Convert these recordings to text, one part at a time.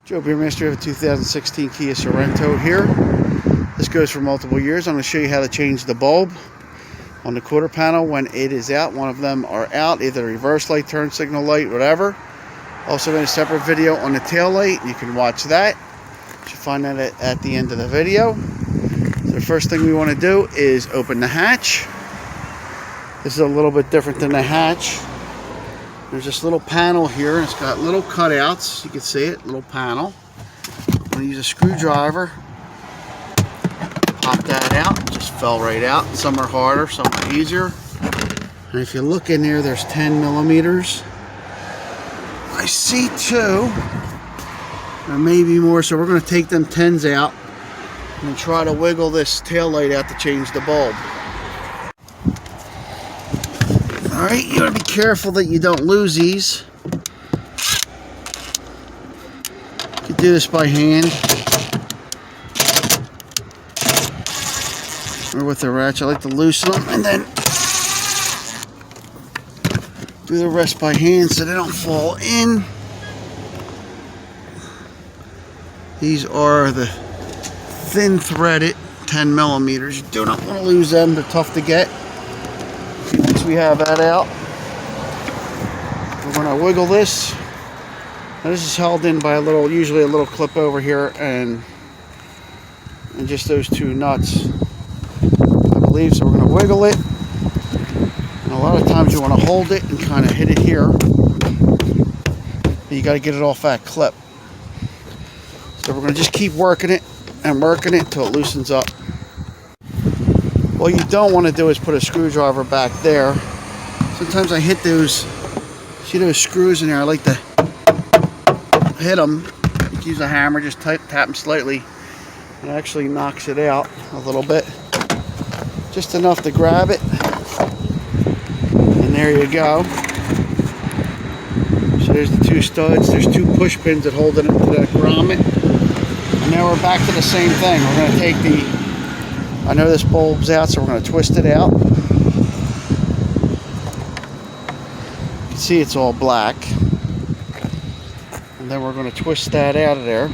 Joe Beermaster of a 2016 Kia Sorento here. This goes for multiple years. I'm going to show you how to change the bulb on the quarter panel when it is out. One of them are out, either the reverse light, turn signal light, whatever. Also made a separate video on the tail light. You can watch that. You should find that at the end of the video. So the first thing we want to do is open the hatch. This is a little bit different than the hatch. There's this little panel here, and it's got little cutouts. You can see it, little panel. I'm going to use a screwdriver. Pop that out. It just fell right out. Some are harder, some are easier. And if you look in there, there's 10 millimeters. I see 2. There may be more, so we're going to take them 10s out and try to wiggle this tail light out to change the bulb. Alright, you want to be careful that you don't lose these. You can do this by hand or with a ratchet. I like to loosen them and then do the rest by hand so they don't fall in. These are the thin threaded 10 millimeters. You do not want to lose them. They're tough to get. Once we have that out, we're going to wiggle this. Now this is held in by usually a little clip over here, and just those 2 nuts, I believe. So we're going to wiggle it. And a lot of times you want to hold it and kind of hit it here. But you got to get it off that clip. So we're going to just keep working it and working it until it loosens up. What you don't want to do is put a screwdriver back there. Sometimes I hit those, see those screws in there, I like to hit them. You can use a hammer, just tap them slightly. It actually knocks it out a little bit. Just enough to grab it. And there you go. So there's the 2 studs. There's 2 push pins that hold it into that grommet. And now we're back to the same thing. We're going to take I know this bulb's out, so we're going to twist it out. You can see it's all black. And then we're going to twist that out of there.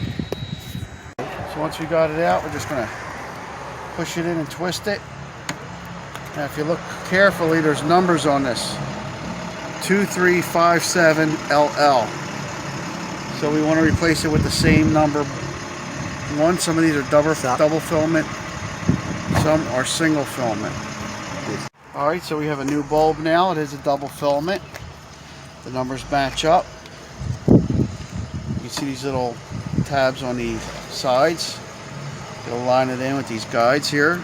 So once we got it out, we're just going to push it in and twist it. Now if you look carefully, there's numbers on this. 2357LL. So we want to replace it with the same number. Some of these are double filament. Some are single filament. Alright, so we have a new bulb now. It is a double filament. The numbers match up. You can see these little tabs on the sides. You'll line it in with these guides here.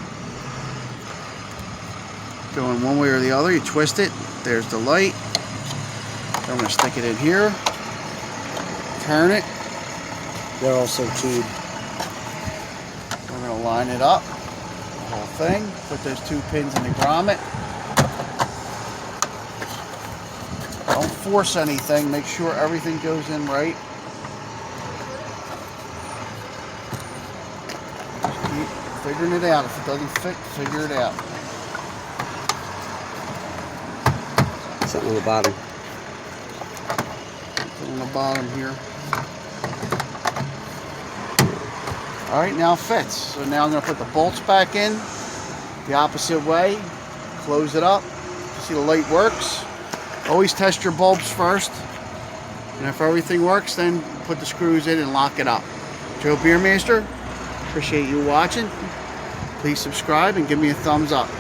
Going one way or the other, you twist it. There's the light. So I'm going to stick it in here. Turn it. They're also keyed. We're going to line it up. Whole thing. Put those 2 pins in the grommet. Don't force anything. Make sure everything goes in right. Just keep figuring it out. If it doesn't fit, figure it out. Something on the bottom. Something on the bottom here. Alright, now it fits. So now I'm going to put the bolts back in the opposite way. Close it up. You see the light works. Always test your bulbs first. And if everything works, then put the screws in and lock it up. Joe Beermaster, appreciate you watching. Please subscribe and give me a thumbs up.